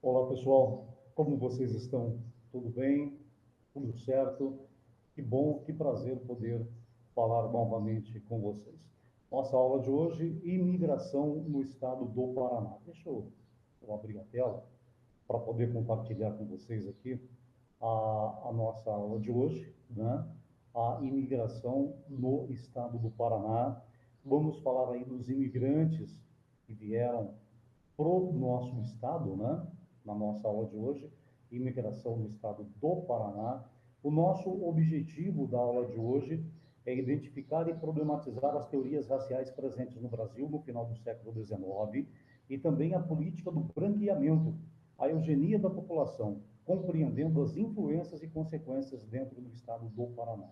Olá, pessoal. Como vocês estão? Tudo bem? Tudo certo? Que bom, que prazer poder falar novamente com vocês. Nossa aula de hoje, imigração no estado do Paraná. Deixa eu abrir a tela para poder compartilhar com vocês aqui a nossa aula de hoje, né? A imigração no estado do Paraná. Vamos falar aí dos imigrantes que vieram para o nosso estado, né? Na nossa aula de hoje, imigração no estado do Paraná. O nosso objetivo da aula de hoje é identificar e problematizar as teorias raciais presentes no Brasil no final do século XIX e também a política do branqueamento, a eugenia da população, compreendendo as influências e consequências dentro do estado do Paraná.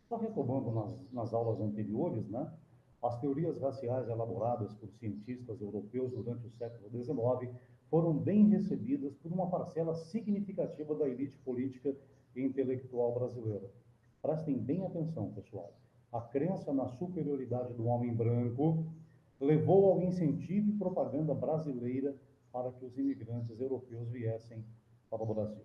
Só retomando nas aulas anteriores, né? As teorias raciais elaboradas por cientistas europeus durante o século XIX foram bem recebidas por uma parcela significativa da elite política e intelectual brasileira. Prestem bem atenção, pessoal. A crença na superioridade do homem branco levou ao incentivo e propaganda brasileira para que os imigrantes europeus viessem para o Brasil.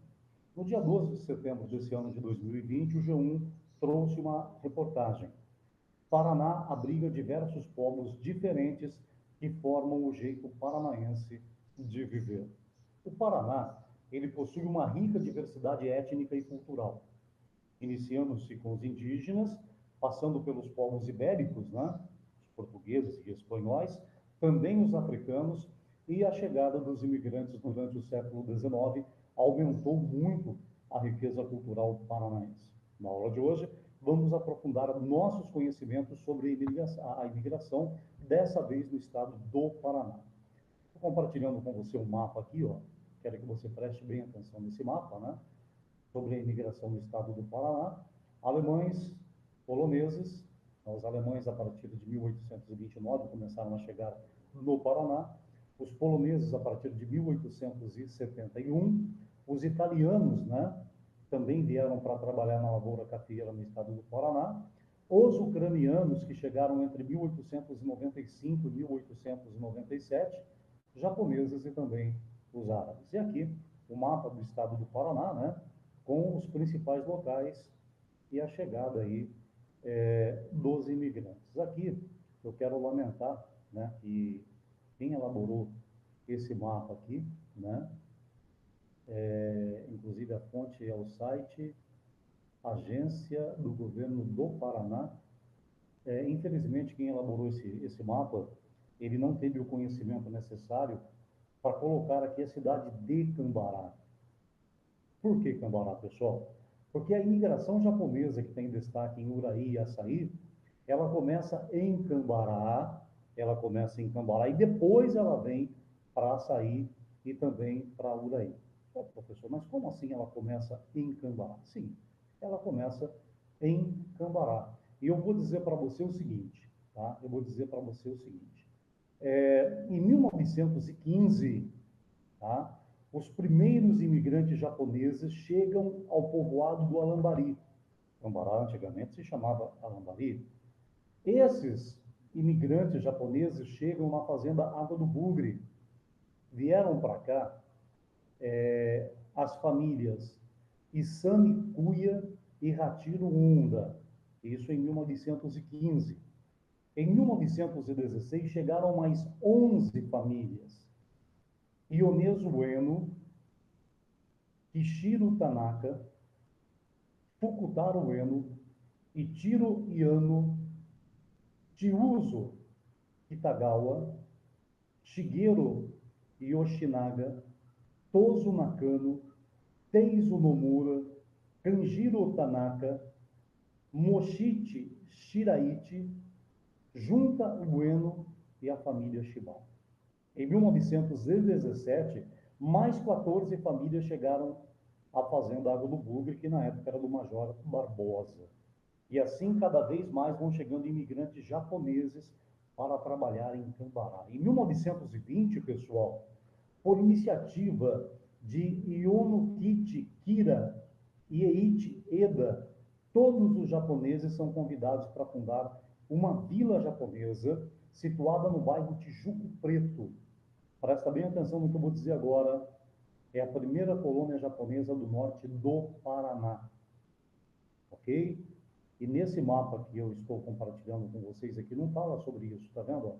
No dia 12 de setembro desse ano de 2020, o G1 trouxe uma reportagem. Paraná abriga diversos povos diferentes que formam o jeito paranaense de viver. O Paraná, ele possui uma rica diversidade étnica e cultural, iniciando-se com os indígenas, passando pelos povos ibéricos, né? Os portugueses e espanhóis, também os africanos, e a chegada dos imigrantes durante o século XIX aumentou muito a riqueza cultural paranaense. Na aula de hoje, vamos aprofundar nossos conhecimentos sobre a imigração, dessa vez no estado do Paraná. Estou compartilhando com você um mapa aqui, ó. Quero que você preste bem atenção nesse mapa, né? Sobre a imigração no estado do Paraná. Alemães, poloneses, os alemães a partir de 1829 começaram a chegar no Paraná, os poloneses a partir de 1871, os italianos, né, também vieram para trabalhar na lavoura cafeeira no estado do Paraná, os ucranianos que chegaram entre 1895 e 1897, japoneses e também os árabes. E aqui o mapa do estado do Paraná, né, com os principais locais e a chegada aí dos imigrantes. Aqui eu quero lamentar, né, que quem elaborou esse mapa aqui, né, inclusive a fonte é o site Agência do Governo do Paraná. Infelizmente, quem elaborou esse mapa, ele não teve o conhecimento necessário para colocar aqui a cidade de Cambará. Por que Cambará, pessoal? Porque a imigração japonesa que tem destaque em Uraí e Açaí, ela começa em Cambará e depois ela vem para Açaí e também para Uraí. Pô, professor, mas como assim ela começa em Cambará? Sim, ela começa em Cambará. E eu vou dizer para você o seguinte, tá? Eu vou dizer para você o seguinte. Em 1915, tá? Os primeiros imigrantes japoneses chegam ao povoado do Alambari. Cambará antigamente se chamava Alambari. Esses imigrantes japoneses chegam na fazenda Água do Bugre. Vieram para cá as famílias Isami Kuya e Hachiro Unda. Isso em 1915. Em 1916 chegaram mais 11 famílias. Ionezu Ueno, Kishiro Tanaka, Fukutaro Ueno, Ichiro Yano, Chiuzo Kitagawa, Shigeru Yoshinaga, Tozo Nakano, Teizo Nomura, Kanjiro Tanaka, Mochichi Shiraichi, Junta Ueno e a família Shibata. Em 1917, mais 14 famílias chegaram à fazenda Água do Bugre, que na época era do Major Barbosa. E assim, cada vez mais vão chegando imigrantes japoneses para trabalhar em Cambará. Em 1920, pessoal, por iniciativa de Ionokichi Kira e Eiichi Eda, todos os japoneses são convidados para fundar uma vila japonesa situada no bairro Tijuco Preto. Presta bem atenção no que eu vou dizer agora. é a primeira colônia japonesa do norte do Paraná, ok? E nesse mapa que eu estou compartilhando com vocês aqui, não fala sobre isso, tá vendo?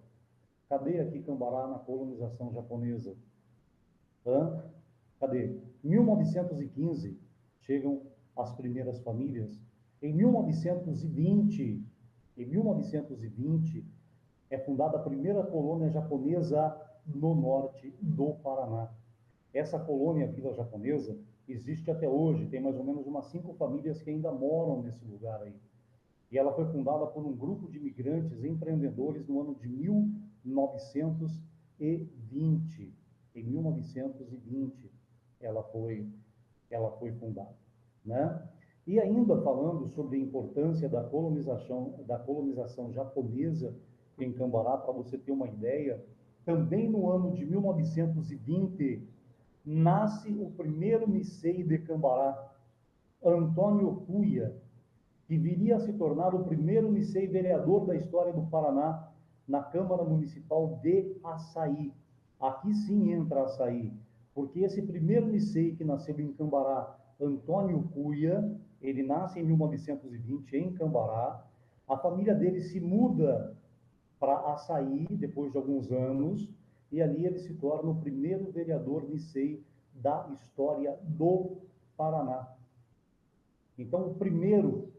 Cadê aqui Cambará na colonização japonesa? Hã? Cadê? 1915 chegam as primeiras famílias. Em 1920, é fundada a primeira colônia japonesa no norte do Paraná. Essa colônia Vila Japonesa existe até hoje, tem mais ou menos umas 5 famílias que ainda moram nesse lugar aí. E ela foi fundada por um grupo de imigrantes empreendedores no ano de 1920. Em 1920 ela foi fundada, né? E ainda falando sobre a importância da colonização japonesa em Cambará, para você ter uma ideia, também no ano de 1920 nasce o primeiro Nisei de Cambará, Antônio Cuia, que viria a se tornar o primeiro Nisei vereador da história do Paraná na Câmara Municipal de Açaí. Aqui sim entra Açaí, porque esse primeiro Nisei que nasceu em Cambará, Antônio Cuia, ele nasce em 1920 em Cambará, a família dele se muda para Açaí depois de alguns anos, e ali ele se torna o primeiro vereador Nisei da história do Paraná. Então, o primeiro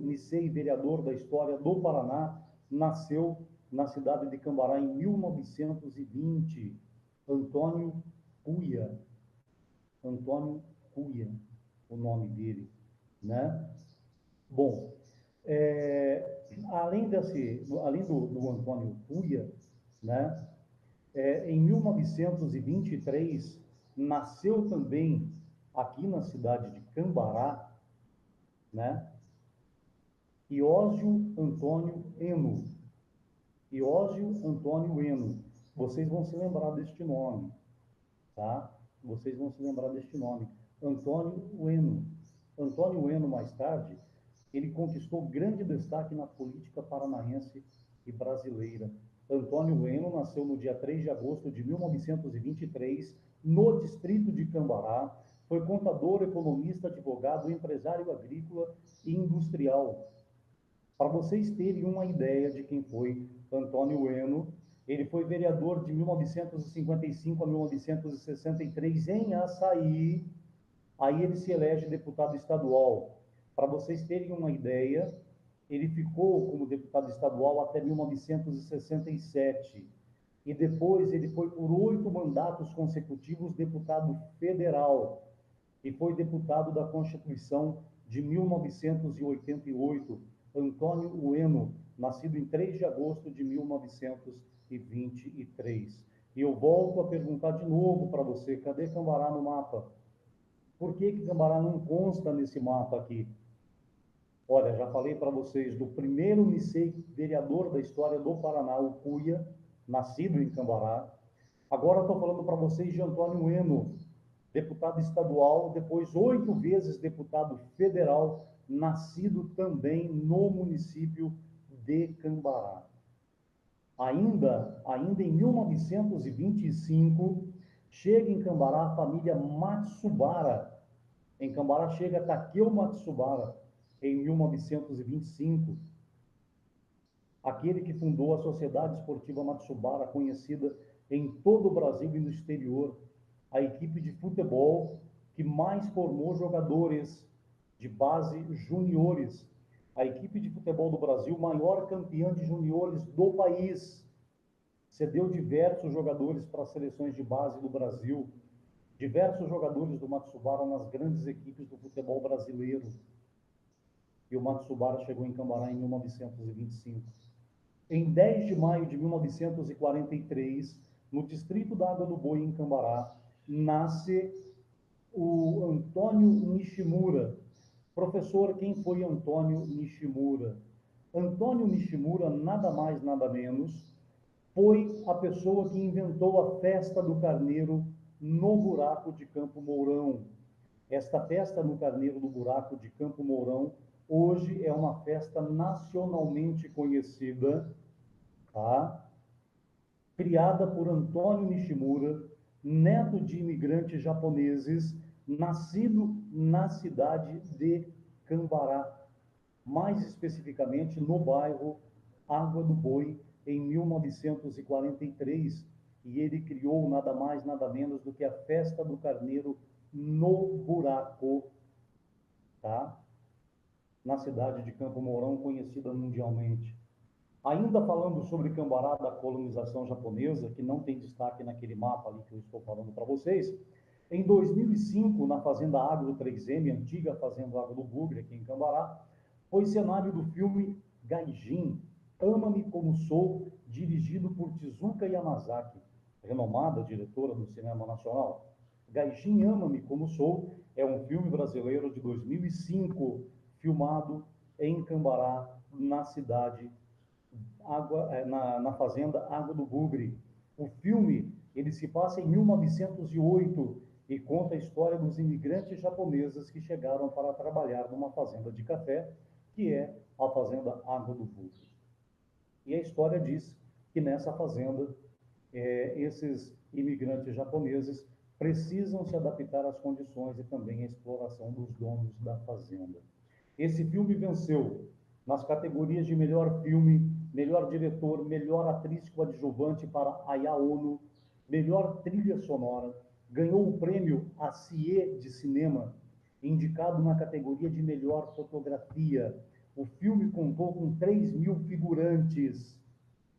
Nisei vereador da história do Paraná nasceu na cidade de Cambará em 1920, Antônio Cuia. Antônio Cuia, o nome dele, né? Bom, além do Antônio Cuia, né? Em 1923 nasceu também aqui na cidade de Cambará, né? Iósio Antônio Eno. Iósio Antônio Eno. Vocês vão se lembrar deste nome, tá? Vocês vão se lembrar deste nome. Antônio Eno. Antônio Eno, mais tarde, ele conquistou grande destaque na política paranaense e brasileira. Antônio Eno nasceu no dia 3 de agosto de 1923, no distrito de Cambará. Foi contador, economista, advogado, empresário agrícola e industrial. Para vocês terem uma ideia de quem foi Antônio Eno, ele foi vereador de 1955 a 1963 em Açaí. Aí ele se elege deputado estadual. Para vocês terem uma ideia, ele ficou como deputado estadual até 1967. E depois ele foi por 8 mandatos consecutivos deputado federal. E foi deputado da Constituição de 1988. Antônio Ueno, nascido em 3 de agosto de 1923. E eu volto a perguntar de novo para você, cadê Cambará no mapa? Por que Cambará não consta nesse mapa aqui? Olha, já falei para vocês do primeiro Nisei vereador da história do Paraná, o Cuia, nascido em Cambará. Agora estou falando para vocês de Antônio Eno, deputado estadual, depois 8 vezes deputado federal, nascido também no município de Cambará. Ainda em 1925, chega em Cambará a família Matsubara. Em Cambará chega Takeo Matsubara, em 1925. Aquele que fundou a Sociedade Esportiva Matsubara, conhecida em todo o Brasil e no exterior. A equipe de futebol que mais formou jogadores de base juniores. A equipe de futebol do Brasil, maior campeã de juniores do país. Cedeu diversos jogadores para as seleções de base do Brasil. Diversos jogadores do Matsubara nas grandes equipes do futebol brasileiro. E o Matsubara chegou em Cambará em 1925. Em 10 de maio de 1943, no distrito da Água do Boi, em Cambará, nasce o Antônio Nishimura. Professor, quem foi Antônio Nishimura? Antônio Nishimura, nada mais, nada menos, foi a pessoa que inventou a festa do carneiro no buraco de Campo Mourão. Esta festa no carneiro do buraco de Campo Mourão, hoje é uma festa nacionalmente conhecida, tá? Criada por Antônio Nishimura, neto de imigrantes japoneses, nascido na cidade de Cambará, mais especificamente no bairro Água do Boi, em 1943, e ele criou nada mais, nada menos do que a Festa do Carneiro no Buraco, tá? Na cidade de Campo Mourão, conhecida mundialmente. Ainda falando sobre Cambará, da colonização japonesa, que não tem destaque naquele mapa ali que eu estou falando para vocês, em 2005, na Fazenda Agro 3M, antiga Fazenda Agro do Bugre, aqui em Cambará, foi cenário do filme Gaijin, Ama-me Como Sou, dirigido por Tezuka Yamazaki, renomada diretora do cinema nacional. Gaijin, Ama-me Como Sou, é um filme brasileiro de 2005, filmado em Cambará, na cidade na fazenda Água do Bugre. O filme ele se passa em 1908 e conta a história dos imigrantes japoneses que chegaram para trabalhar numa fazenda de café, que é a fazenda Água do Bugre. E a história diz que nessa fazenda esses imigrantes japoneses precisam se adaptar às condições e também à exploração dos donos da fazenda. Esse filme venceu nas categorias de melhor filme, melhor diretor, melhor atriz coadjuvante para Aya Ono, melhor trilha sonora, ganhou o prêmio ACIE de cinema, indicado na categoria de melhor fotografia. O filme contou com 3.000 figurantes,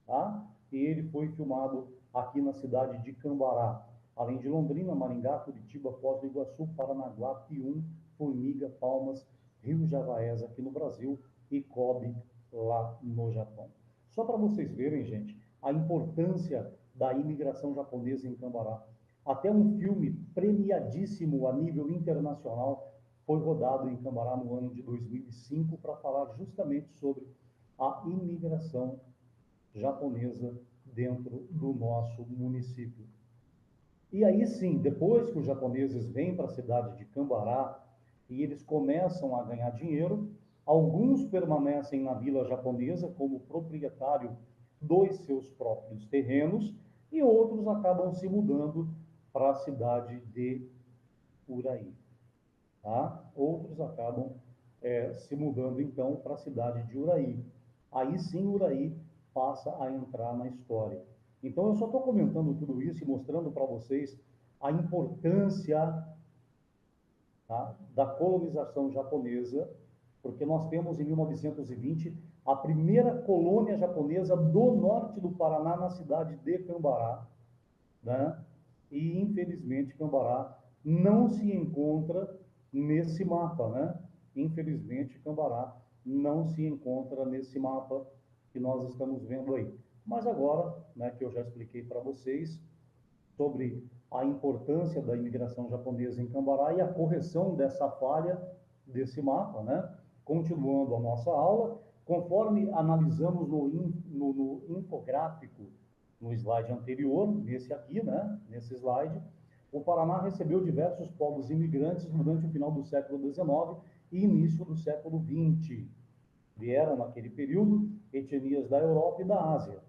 tá? E ele foi filmado aqui na cidade de Cambará, além de Londrina, Maringá, Curitiba, Foz do Iguaçu, Paranaguá, Pium, Formiga, Palmas, Rio de Avaés aqui no Brasil e Kobe lá no Japão. Só para vocês verem, gente, a importância da imigração japonesa em Cambará. Até um filme premiadíssimo a nível internacional foi rodado em Cambará no ano de 2005 para falar justamente sobre a imigração japonesa dentro do nosso município. E aí sim, depois que os japoneses vêm para a cidade de Cambará e eles começam a ganhar dinheiro, alguns permanecem na vila japonesa como proprietário dos seus próprios terrenos e outros acabam se mudando para a cidade de Uraí. Tá? Outros acabam se mudando então para a cidade de Uraí. Aí sim Uraí passa a entrar na história. Então eu só estou comentando tudo isso e mostrando para vocês a importância, tá, da colonização japonesa, porque nós temos em 1920 a primeira colônia japonesa do norte do Paraná, na cidade de Cambará, né? E infelizmente Cambará não se encontra nesse mapa, né? Infelizmente Cambará não se encontra nesse mapa que nós estamos vendo aí. Mas agora, né, que eu já expliquei para vocês sobre a importância da imigração japonesa em Cambará e a correção dessa falha desse mapa, né? Continuando a nossa aula, conforme analisamos no infográfico, no slide anterior, nesse aqui, né? Nesse slide, o Paraná recebeu diversos povos imigrantes durante o final do século XIX e início do século XX. Vieram naquele período etnias da Europa e da Ásia,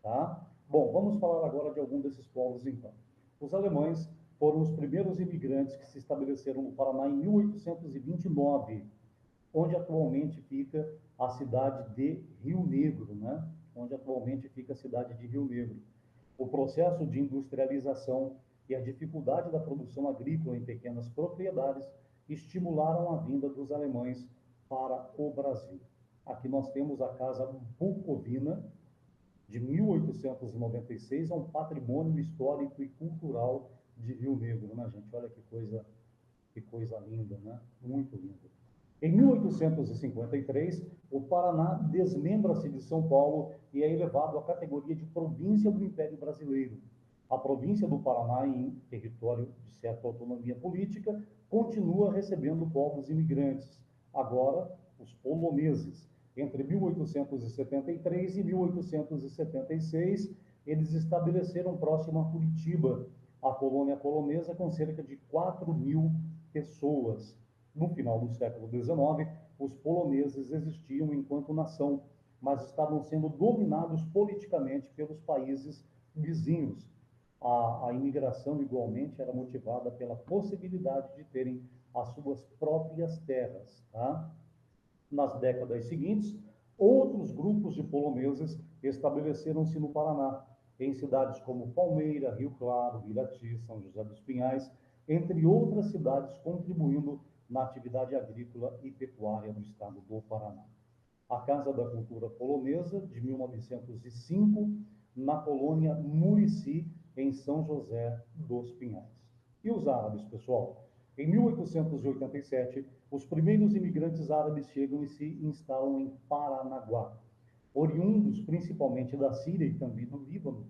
tá? Bom, vamos falar agora de algum desses povos, então. Os alemães foram os primeiros imigrantes que se estabeleceram no Paraná em 1829, onde atualmente fica a cidade de Rio Negro, né? Onde atualmente fica a cidade de Rio Negro. O processo de industrialização e a dificuldade da produção agrícola em pequenas propriedades estimularam a vinda dos alemães para o Brasil. Aqui nós temos a Casa Bucovina, de 1896, é um patrimônio histórico e cultural de Rio Negro, né, gente? Olha que coisa linda, né? Muito linda. Em 1853, o Paraná desmembra-se de São Paulo e é elevado à categoria de província do Império Brasileiro. A província do Paraná, em território de certa autonomia política, continua recebendo povos imigrantes, agora os poloneses. Entre 1873 e 1876, eles estabeleceram próximo a Curitiba a colônia polonesa com cerca de 4.000 pessoas. No final do século XIX, os poloneses existiam enquanto nação, mas estavam sendo dominados politicamente pelos países vizinhos. a imigração, igualmente, era motivada pela possibilidade de terem as suas próprias terras, tá? Nas décadas seguintes, outros grupos de poloneses estabeleceram-se no Paraná, em cidades como Palmeira, Rio Claro, Irati, São José dos Pinhais, entre outras cidades, contribuindo na atividade agrícola e pecuária do estado do Paraná. A Casa da Cultura Polonesa, de 1905, na colônia Murici, em São José dos Pinhais. E os árabes, pessoal? Em 1887, os primeiros imigrantes árabes chegam e se instalam em Paranaguá, oriundos principalmente da Síria e também do Líbano,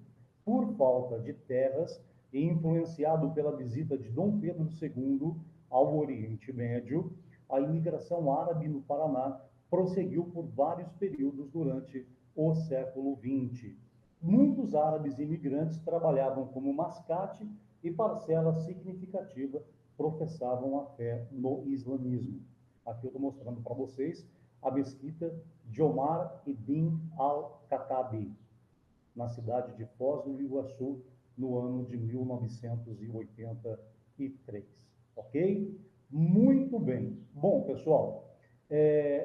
por falta de terras e influenciado pela visita de Dom Pedro II ao Oriente Médio, a imigração árabe no Paraná prosseguiu por vários períodos durante o século XX. Muitos árabes imigrantes trabalhavam como mascate e parcela significativa professavam a fé no islamismo. Aqui eu estou mostrando para vocês a mesquita de Omar ibn al-Khattabi, na cidade de Foz do Iguaçu, no ano de 1983. Ok? Muito bem. Bom, pessoal,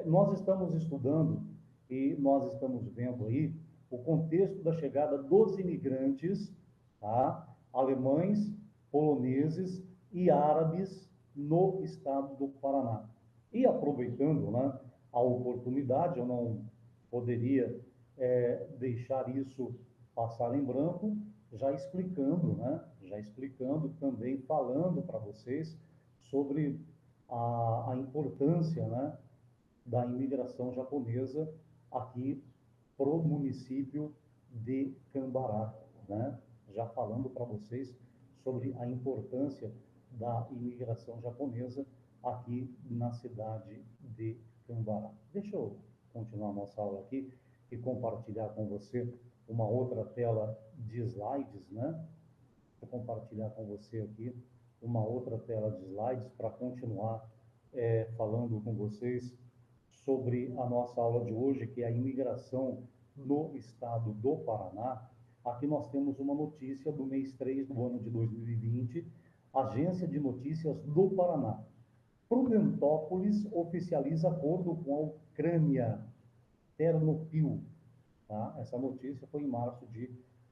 nós estamos estudando e nós estamos vendo aí o contexto da chegada dos imigrantes, tá? Alemães, poloneses e árabes no estado do Paraná. E aproveitando, né, a oportunidade, eu não poderia deixar isso passar em branco, já explicando, né, já explicando também, falando para vocês sobre a importância, né, da imigração japonesa aqui para o município de Cambará, né? Já falando para vocês sobre a importância da imigração japonesa aqui na cidade de Cambará. Deixa eu continuar a nossa aula aqui e compartilhar com você uma outra tela de slides, né? Vou compartilhar com você aqui uma outra tela de slides para continuar falando com vocês sobre a nossa aula de hoje, que é a imigração no estado do Paraná. Aqui nós temos uma notícia do mês 3 do ano de 2020, Agência de Notícias do Paraná. Prudentópolis oficializa acordo com a Ucrânia, Ternopil. Tá? Essa notícia foi em março de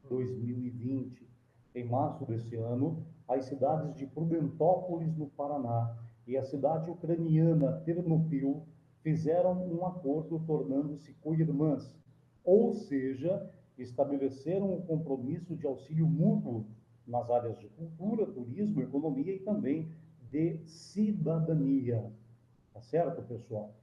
2020. Em março desse ano, as cidades de Prudentópolis, no Paraná, e a cidade ucraniana Ternopil fizeram um acordo tornando-se co-irmãs, ou seja, estabeleceram um compromisso de auxílio mútuo nas áreas de cultura, turismo, economia e também de cidadania. Tá certo, pessoal?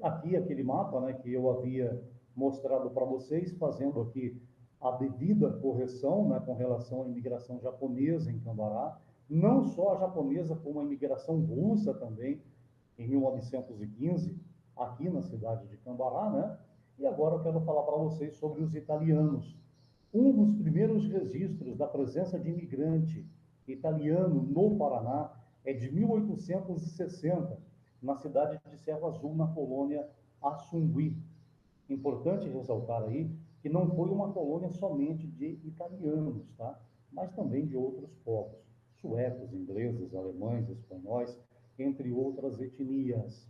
Aqui aquele mapa, né, que eu havia mostrado para vocês, fazendo aqui a devida correção, né, com relação à imigração japonesa em Cambará, não só a japonesa, como a imigração russa também, em 1915, aqui na cidade de Cambará, né? E agora eu quero falar para vocês sobre os italianos. Um dos primeiros registros da presença de imigrante italiano no Paraná é de 1860, na cidade de Serra Azul, na colônia Assungui. Importante ressaltar aí que não foi uma colônia somente de italianos, tá? Mas também de outros povos, suecos, ingleses, alemães, espanhóis, entre outras etnias.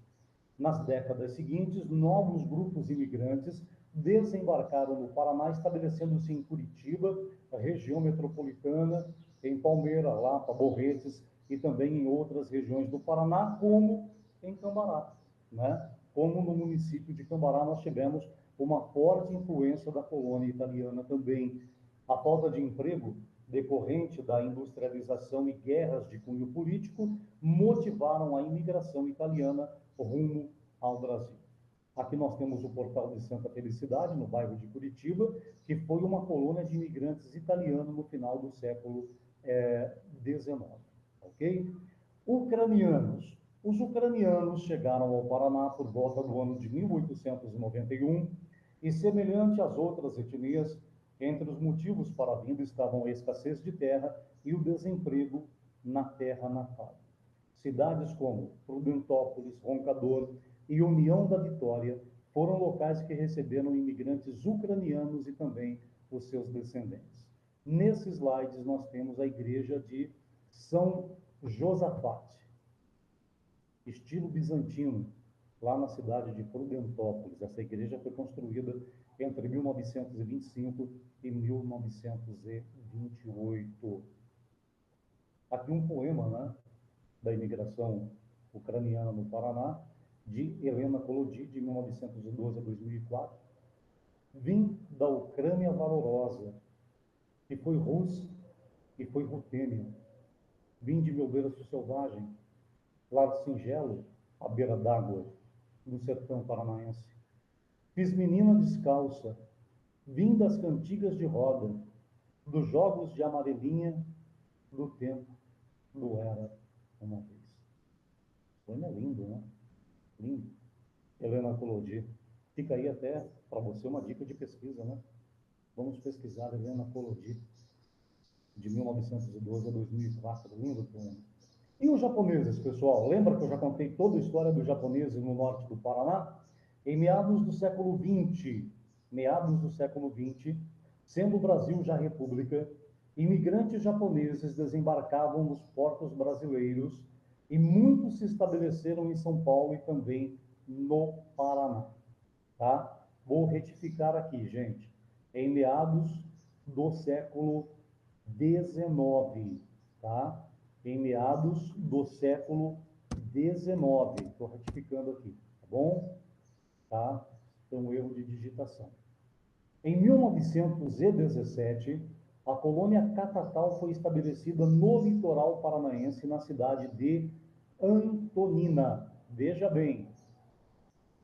Nas décadas seguintes, novos grupos imigrantes desembarcaram no Paraná, estabelecendo-se em Curitiba, a região metropolitana, em Palmeira, Lapa, Borretes e também em outras regiões do Paraná, como em Cambará, né? Como no município de Cambará nós tivemos uma forte influência da colônia italiana também. A falta de emprego decorrente da industrialização e guerras de cunho político motivaram a imigração italiana rumo ao Brasil. Aqui nós temos o Portal de Santa Felicidade, no bairro de Curitiba, que foi uma colônia de imigrantes italianos no final do século XIX. Ok? Ucranianos. Os ucranianos chegaram ao Paraná por volta do ano de 1891 e, semelhante às outras etnias, entre os motivos para a vinda estavam a escassez de terra e o desemprego na terra natal. Cidades como Prudentópolis, Roncador e União da Vitória foram locais que receberam imigrantes ucranianos e também os seus descendentes. Nesses slides nós temos a igreja de São Josafate, estilo bizantino, lá na cidade de Prudentópolis. Essa igreja foi construída entre 1925 e 1928. Aqui um poema, né, da imigração ucraniana no Paraná, de Helena Kolodi, de 1912 a 2004. Vim da Ucrânia valorosa, que foi Rus e foi Rutênia. Vim de meu berço selvagem, lar singelo, à beira d'água, no sertão paranaense. Fiz menina descalça, vim das cantigas de roda, dos jogos de amarelinha, do tempo do era uma vez. Poema é lindo, né? Lindo. Helena Kolodi. Fica aí até para você uma dica de pesquisa, né? Vamos pesquisar Helena Kolodi, de 1912 a 2004. Lindo poema. E os japoneses, pessoal? Lembra que eu já contei toda a história dos japoneses no norte do Paraná? Em meados do século XX, sendo o Brasil já república, imigrantes japoneses desembarcavam nos portos brasileiros e muitos se estabeleceram em São Paulo e também no Paraná, tá? Vou retificar aqui, gente. Em meados do século XIX, tá? Em meados do século XIX. Estou retificando aqui, tá bom? Tá? Então, um erro de digitação. Em 1917, a colônia Catatal foi estabelecida no litoral paranaense, na cidade de Antonina. Veja bem,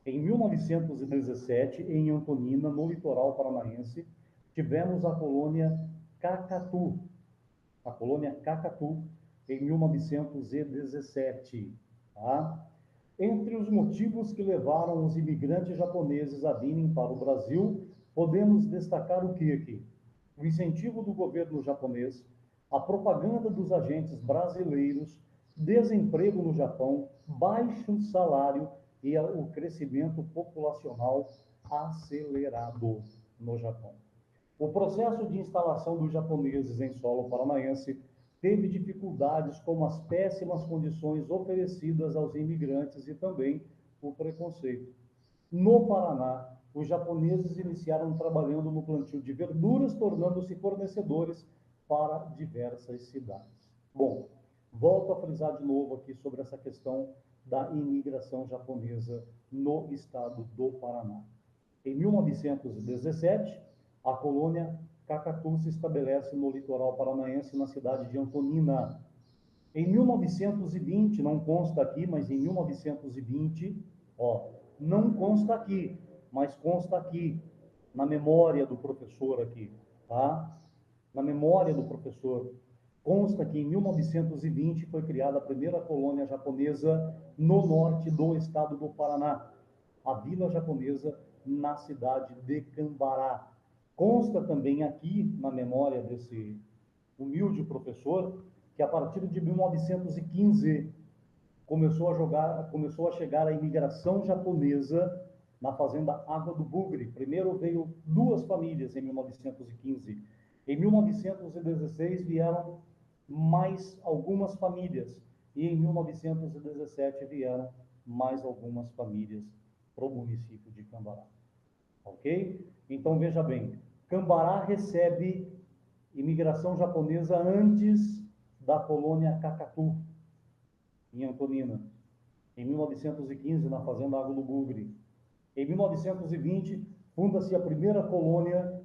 em 1917, em Antonina, no litoral paranaense, tivemos a colônia Cacatu, em 1917. Tá? Entre os motivos que levaram os imigrantes japoneses a virem para o Brasil, podemos destacar o que aqui? O incentivo do governo japonês, a propaganda dos agentes brasileiros, desemprego no Japão, baixo salário e o crescimento populacional acelerado no Japão. O processo de instalação dos japoneses em solo paranaense teve dificuldades como as péssimas condições oferecidas aos imigrantes e também o preconceito. No Paraná, os japoneses iniciaram trabalhando no plantio de verduras, tornando-se fornecedores para diversas cidades. Bom, volto a frisar de novo aqui sobre essa questão da imigração japonesa no estado do Paraná. Em 1917, a colônia Cacatu se estabelece no litoral paranaense, na cidade de Antonina. Em 1920, não consta aqui, mas em 1920, não consta aqui, mas consta aqui, na memória do professor aqui, tá? Na memória do professor, consta que em 1920 foi criada a primeira colônia japonesa no norte do estado do Paraná, a Vila Japonesa, na cidade de Cambará. Consta também aqui, na memória desse humilde professor, que a partir de 1915 começou a chegar a imigração japonesa na fazenda Água do Bugre. Primeiro veio 2 famílias em 1915. Em 1916 vieram mais algumas famílias. E em 1917 vieram mais algumas famílias para o município de Cambará. Ok? Então, veja bem, Cambará recebe imigração japonesa antes da colônia Cacatu, em Antonina. Em 1915, na fazenda Água do Bugre. Em 1920, funda-se a primeira colônia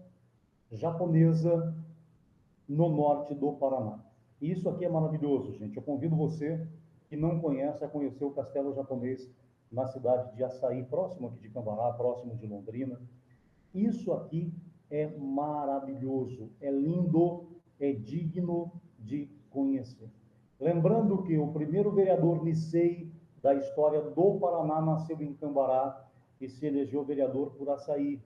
japonesa no norte do Paraná. E isso aqui é maravilhoso, gente. Eu convido você que não conhece a conhecer o castelo japonês na cidade de Açaí, próximo aqui de Cambará, próximo de Londrina. Isso aqui é maravilhoso, é lindo, é digno de conhecer. Lembrando que o primeiro vereador Nicei da história do Paraná nasceu em Cambará e se elegeu vereador por Açaí.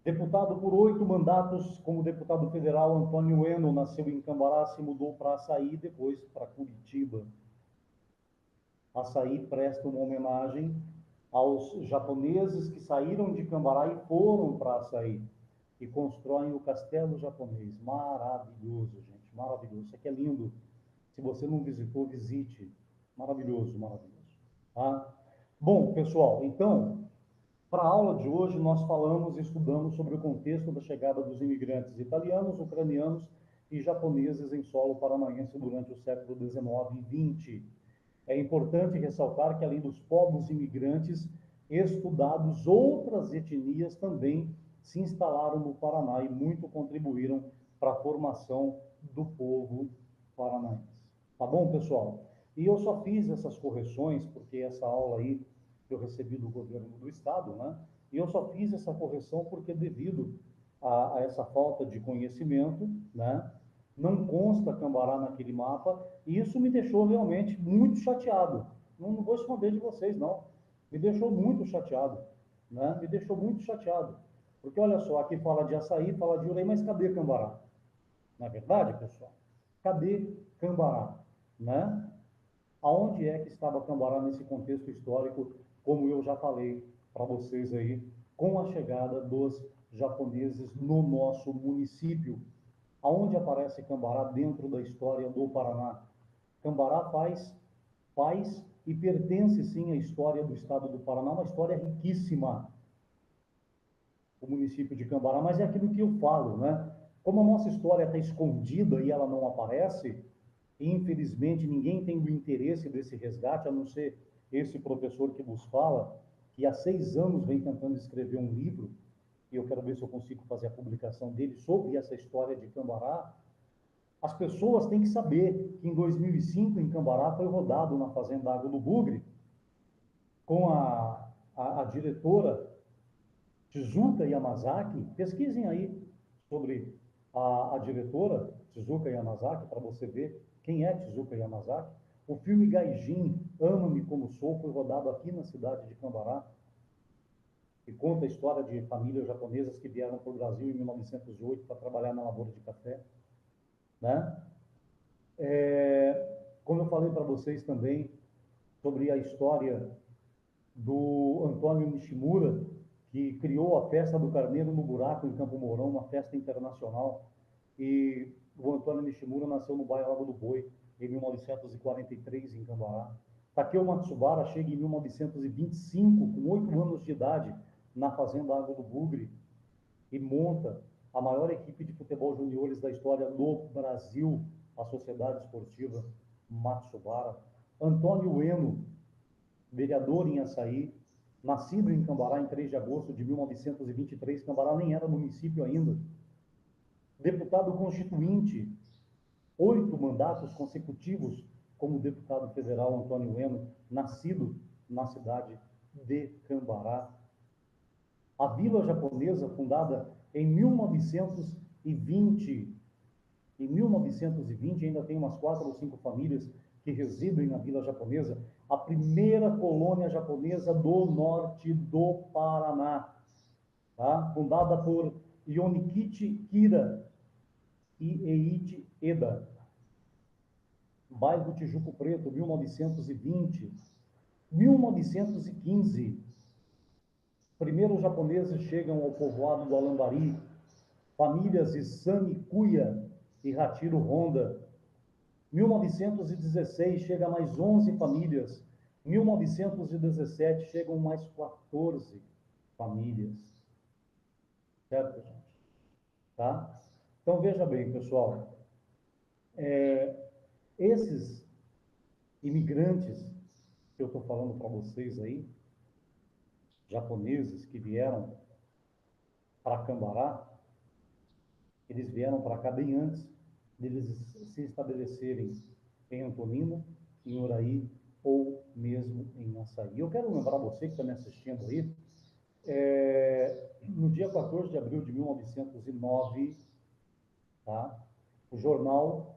Deputado por 8 mandatos como deputado federal, Antônio Eno nasceu em Cambará, se mudou para Açaí e depois para Curitiba. Açaí presta uma homenagem aos japoneses que saíram de Cambará e foram para Açaí. e constroem o castelo japonês. Maravilhoso, gente, maravilhoso. Isso aqui é lindo. Se você não visitou, visite. Maravilhoso, maravilhoso. Tá? Bom, pessoal, então, para a aula de hoje, nós falamos e estudamos sobre o contexto da chegada dos imigrantes italianos, ucranianos e japoneses em solo paranaense durante o século XIX e XX. É importante ressaltar que, além dos povos imigrantes estudados, outras etnias também se instalaram no Paraná e muito contribuíram para a formação do povo paranaense. Tá bom, pessoal? E eu só fiz essas correções porque essa aula aí eu recebi do governo do estado, né? E eu só fiz essa correção porque devido a essa falta de conhecimento, né? Não consta Cambará naquele mapa e isso me deixou realmente muito chateado. Não vou esconder de vocês, não. Me deixou muito chateado, né? Me deixou muito chateado. Porque olha só, aqui fala de açaí, fala de urei, mas cadê Cambará? Na verdade, pessoal, cadê Cambará, né? Aonde é que estava Cambará nesse contexto histórico, como eu já falei para vocês aí, com a chegada dos japoneses no nosso município? Aonde aparece Cambará dentro da história do Paraná? Cambará faz e pertence sim à história do estado do Paraná, uma história riquíssima, o município de Cambará, mas é aquilo que eu falo, né? Como a nossa história está escondida e ela não aparece, infelizmente, ninguém tem o interesse desse resgate, a não ser esse professor que vos fala, que há 6 anos vem tentando escrever um livro, e eu quero ver se eu consigo fazer a publicação dele sobre essa história de Cambará. As pessoas têm que saber que em 2005, em Cambará, foi rodado na Fazenda Água do Bugre, com a diretora Shizuka Yamazaki. Pesquisem aí sobre a diretora Shizuka Yamazaki, para você ver quem é Shizuka Yamazaki. O filme Gaijin, Ama-me Como Sou, foi rodado aqui na cidade de Cambará e conta a história de famílias japonesas que vieram para o Brasil em 1908 para trabalhar na lavoura de café, né? Como eu falei para vocês também sobre a história do Antônio Nishimura, que criou a festa do Carneiro no Buraco, em Campo Mourão, uma festa internacional. E o Antônio Nishimura nasceu no bairro Lago do Boi, em 1943, em Cambará. Takeo Matsubara chega em 1925, com 8 anos de idade, na Fazenda Água do Bugre, e monta a maior equipe de futebol juniores da história do Brasil, a Sociedade Esportiva Matsubara. Antônio Ueno, vereador em Açaí, nascido em Cambará em 3 de agosto de 1923, Cambará nem era município ainda. Deputado constituinte, 8 mandatos consecutivos como deputado federal, Antônio Ueno, nascido na cidade de Cambará. A Vila Japonesa, fundada em 1920, ainda tem umas 4 ou 5 famílias que residem na Vila Japonesa, a primeira colônia japonesa do norte do Paraná, tá? Fundada por Yonikichi Kira e Eiichi Eda. Bairro Tijuco Preto, 1920. 1915, primeiros japoneses chegam ao povoado do Alambari, famílias Isami Kuya e Hachiro Honda. 1916 chega mais 11 famílias. 1917 chegam mais 14 famílias. Certo, gente? Tá? Então, veja bem, pessoal. Esses imigrantes que eu estou falando para vocês aí, japoneses que vieram para Cambará, eles vieram para cá bem antes deles se estabelecerem em Antonina, em Uraí ou mesmo em Açaí. Eu quero lembrar você que está me assistindo aí, no dia 14 de abril de 1909, tá? O jornal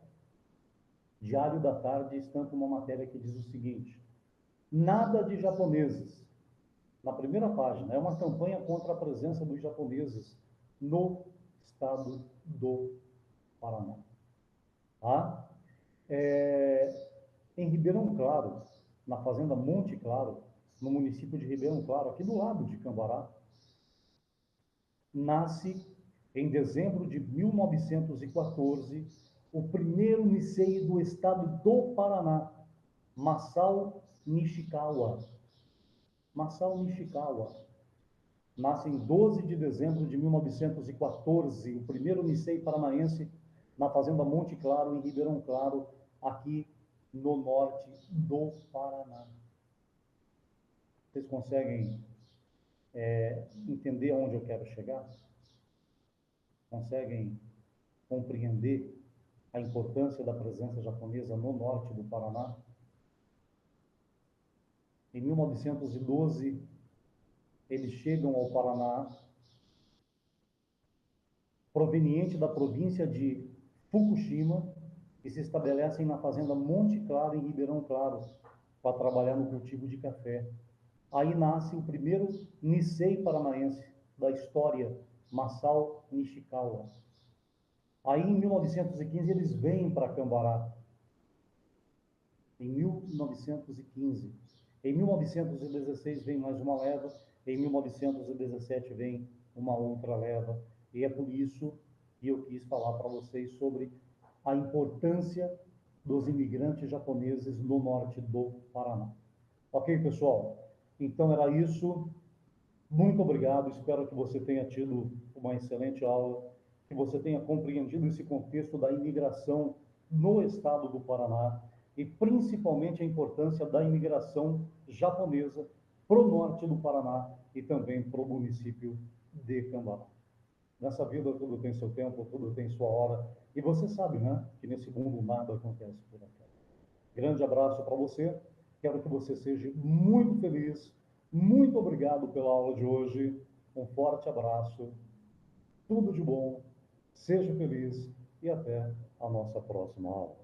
Diário da Tarde estampa uma matéria que diz o seguinte: nada de japoneses. Na primeira página, é uma campanha contra a presença dos japoneses no estado do Paraná. Tá? Em Ribeirão Claro, na fazenda Monte Claro, no município de Ribeirão Claro, aqui do lado de Cambará, nasce Em dezembro de 1914, o primeiro Nisei do estado do Paraná, Masao Nishikawa. Masao Nishikawa nasce em 12 de dezembro de 1914, o primeiro Nisei paranaense na fazenda Monte Claro, em Ribeirão Claro, aqui no norte do Paraná. Vocês conseguem entender aonde eu quero chegar? Conseguem compreender a importância da presença japonesa no norte do Paraná? Em 1912, eles chegam ao Paraná, proveniente da província de Fukushima, e se estabelecem na fazenda Monte Claro, em Ribeirão Claro, para trabalhar no cultivo de café. Aí nasce o primeiro Nisei paranaense da história, Masao Nishikawa. Aí, em 1915, eles vêm para Cambará. Em 1915. Em 1916 vem mais uma leva, em 1917 vem uma outra leva. E é por isso que eu quis falar para vocês sobre a importância dos imigrantes japoneses no norte do Paraná. Ok, pessoal? Então era isso. Muito obrigado. Espero que você tenha tido uma excelente aula, que você tenha compreendido esse contexto da imigração no estado do Paraná e principalmente a importância da imigração japonesa para o norte do Paraná e também para o município de Cambará. Nessa vida tudo tem seu tempo, tudo tem sua hora. E você sabe, né, que nesse mundo nada acontece por acaso. Grande abraço para você. Quero que você seja muito feliz. Muito obrigado pela aula de hoje. Um forte abraço. Tudo de bom. Seja feliz e até a nossa próxima aula.